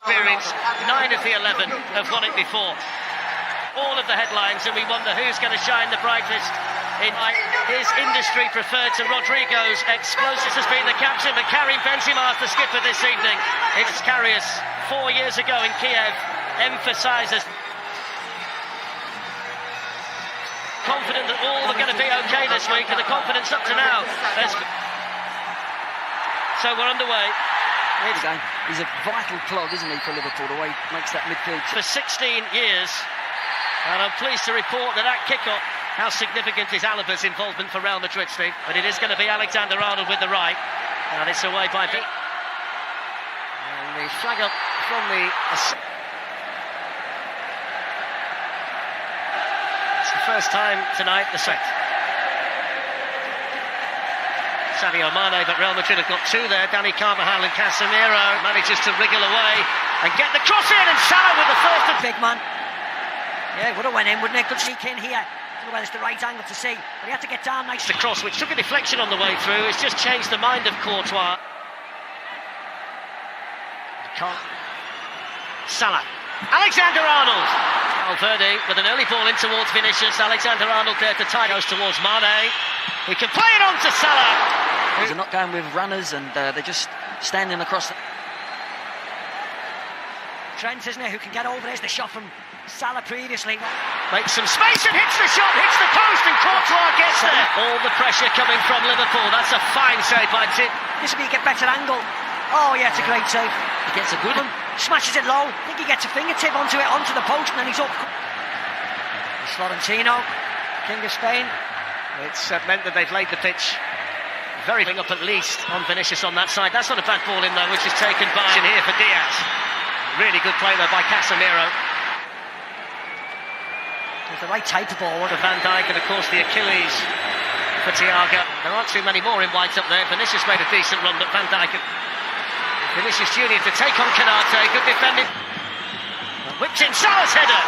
Experience, 9 of the 11 have won it before. All of the headlines, and we wonder who's going to shine the brightest in his industry preferred to Rodrigo's. Explosives has been the captain, but Karim Benzema, the skipper this evening. It's Karius 4 years ago in Kiev, emphasises confident that all are going to be okay this week, and the confidence up to now. So we're underway. He's a vital plug, isn't he, for Liverpool, the way he makes that midfield. For 16 years, and I'm pleased to report that kick-off, how significant is Alaba's involvement for Real Madrid, Steve? But it is going to be Alexander-Arnold with the right, and it's away by Bit. And the flag up from the... It's the first time tonight, the set. Sadio Mane, but Real Madrid have got two there. Dani Carvajal and Casemiro manages to wriggle away and get the cross in, and Salah with the first. Big man. Yeah, would have went in, wouldn't it? Good sneak in here. I don't know whether it's the right angle to see, but he had to get down nice. The cross, which took a deflection on the way through, it's just changed the mind of Courtois. Salah. Alexander-Arnold. Valverde with an early ball in towards Vinicius. Alexander-Arnold there to tie goes towards Mane. He can play it on to Salah. They're not going with runners, and they're just standing across. Trent, isn't it, who can get over? There's the shot from Salah previously. Makes some space and hits the shot, hits the post, and Courtois gets there. All the pressure coming from Liverpool. That's a fine save by Tip. This will be get better angle. Oh yeah, it's a great save. He gets a good one. Smashes it low. I think he gets a fingertip onto the post, and then he's up. It's Florentino, King of Spain. It's meant that they've laid the pitch very up at least on Vinicius on that side. That's not a bad ball in though, which is taken by in here for Diaz. Really good play though by Casemiro. It's the right type of ball. For Van Dijk, and of course the Achilles for Thiago. There aren't too many more in whites up there. Vinicius made a decent run, but Van Dijk. Vinicius Junior to take on Canate. Good defending. Whipped in Salah's header.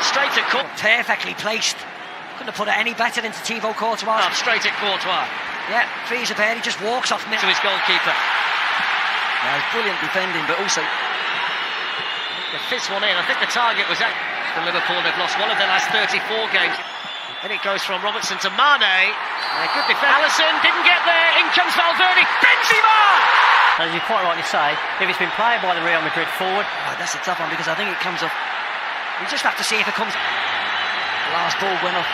Straight to Courtois. Perfectly placed. Couldn't have put it any better into Thibaut Courtois. Up straight at Courtois. Yeah, frees a pair. He just walks off to his goalkeeper. Now, brilliant defending, but also the fifth one in. I think the target was at for Liverpool. They've lost one of their last 34 games. Then it goes from Robertson to Mane. Good defense. Alisson didn't get there. In comes Valverde. Benzema! As you quite rightly say, if it's been played by the Real Madrid forward... Oh, that's a tough one, because I think it comes off... We just have to see if it comes... The last ball went off.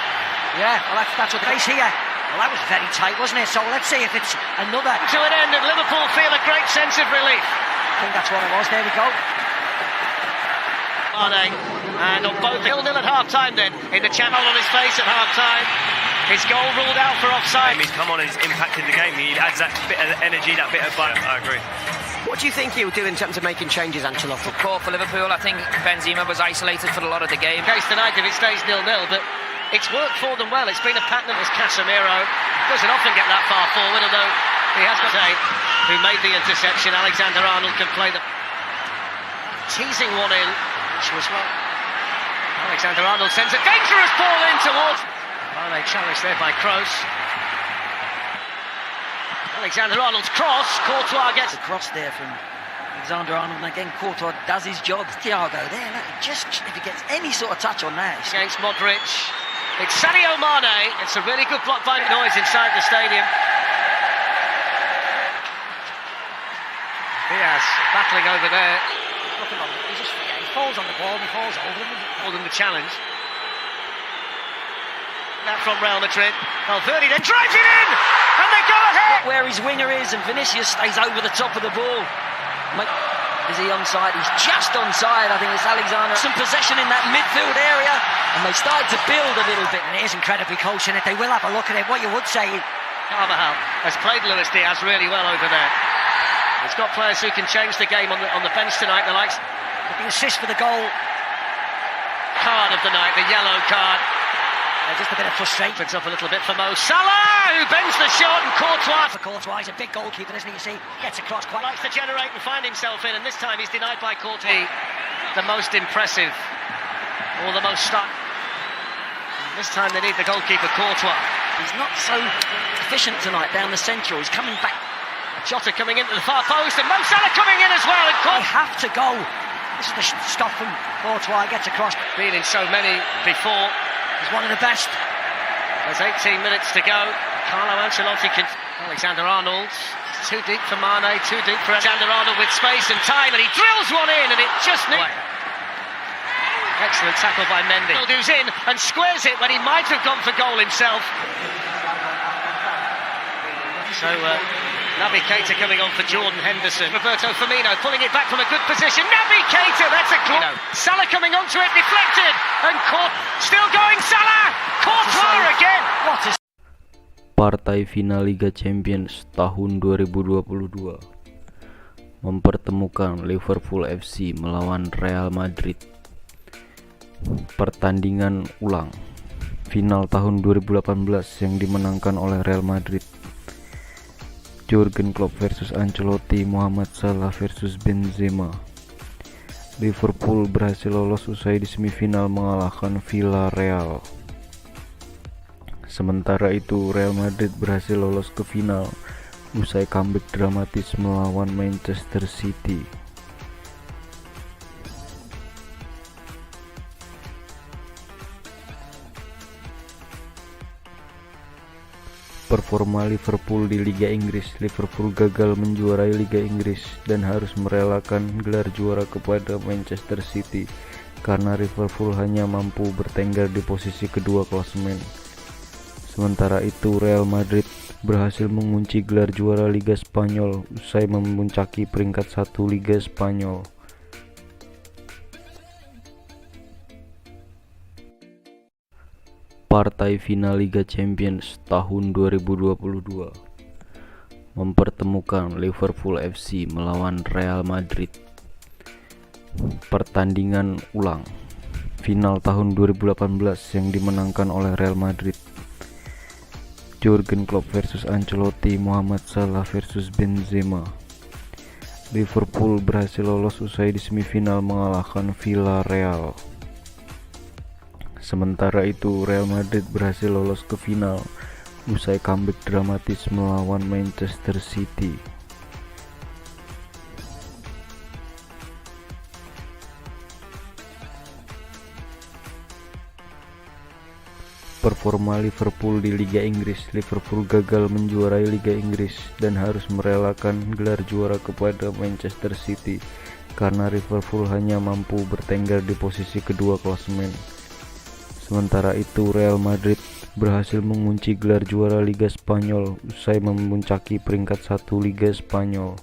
Yeah, well that's what the case here. Well, that was very tight, wasn't it? So let's see if it's another... To an end, and Liverpool feel a great sense of relief. I think that's what it was. There we go. Mane, and on both 0-0 at half-time then, in the channel on his face at half-time. His goal ruled out for offside. He's come on and he's impacted the game. He adds that bit of energy, that bit of fire. I agree. What do you think he'll do in terms of making changes, Ancelotti? Good call for Liverpool. I think Benzema was isolated for a lot of the game. Case tonight if it stays 0-0, but it's worked for them well. It's been a pattern as Casemiro doesn't often get that far forward, although he has got who made the interception. Alexander-Arnold can play the teasing one in, which was well. Alexander-Arnold sends a dangerous ball in towards. Mane challenged there by Kroos. Alexander-Arnold's cross. Courtois gets a cross there from Alexander-Arnold, and again Courtois does his job. Thiago there, just if he gets any sort of touch on that. Against Modric. It's Sadio Mane. It's a really good block by noise inside the stadium. Diaz battling over there. Look at him. He falls on the ball, he falls over him. Holding the challenge. That from Real Madrid. Valverde then drives it in, and they go ahead. Where his winger is, and Vinicius stays over the top of the ball. Is he onside? He's just onside. I think it's Alexander. Some possession in that midfield area, and they started to build a little bit. And it is incredibly close in it. They will have a look at it. What you would say, Carvajal has played Luis Diaz really well over there. He's got players who can change the game on the bench tonight. The likes the assist for the goal. Card of the night, the yellow card. Just a bit of frustration. Puts up a little bit for Mo Salah, who bends the shot, and Courtois. For Courtois, he's a big goalkeeper, isn't he? You see, gets across quite. Likes to generate and find himself in, and this time he's denied by Courtois. The most impressive, or the most stuck. This time they need the goalkeeper, Courtois. He's not so efficient tonight down the central. He's coming back. Jota coming into the far post, and Mo Salah coming in as well. And they have to go. This is the stop from Courtois, gets across. Been in so many before. He's one of the best. There's 18 minutes to go. Carlo Ancelotti can... Alexander-Arnold. It's too deep for Mane, too deep for Alexander-Arnold with space and time, and he drills one in, and it just... Excellent tackle by Mendy. Who's in and squares it when he might have gone for goal himself. So, Naby Keita coming on for Jordan Henderson. Roberto Firmino pulling it back from a good position. Naby Keita, that's a goal. Salah coming onto it, deflected, and caught. Still going, Salah! Courtois again! What a... Partai final Liga Champions tahun 2022 mempertemukan Liverpool FC melawan Real Madrid. Pertandingan ulang final tahun 2018 yang dimenangkan oleh Real Madrid. Jurgen Klopp versus Ancelotti, Muhammad Salah versus Benzema. Liverpool berhasil lolos usai di semifinal mengalahkan Villarreal. Sementara itu Real Madrid berhasil lolos ke final usai comeback dramatis melawan Manchester City. Performa Liverpool di Liga Inggris. Liverpool gagal menjuarai Liga Inggris dan harus merelakan gelar juara kepada Manchester City karena Liverpool hanya mampu bertengger di posisi kedua klasemen. Sementara itu Real Madrid berhasil mengunci gelar juara Liga Spanyol usai memuncaki peringkat 1 Liga Spanyol. Partai final Liga Champions tahun 2022 mempertemukan Liverpool FC melawan Real Madrid. Pertandingan ulang final tahun 2018 yang dimenangkan oleh Real Madrid. Jurgen Klopp versus Ancelotti, Muhammad Salah versus Benzema. Liverpool berhasil lolos usai di semifinal mengalahkan Villarreal. Sementara itu Real Madrid berhasil lolos ke final usai comeback dramatis melawan Manchester City. Performa Liverpool di Liga Inggris. Liverpool gagal menjuarai Liga Inggris dan harus merelakan gelar juara kepada Manchester City karena Liverpool hanya mampu bertengger di posisi kedua klasemen. Sementara itu Real Madrid berhasil mengunci gelar juara Liga Spanyol usai memuncaki peringkat 1 Liga Spanyol.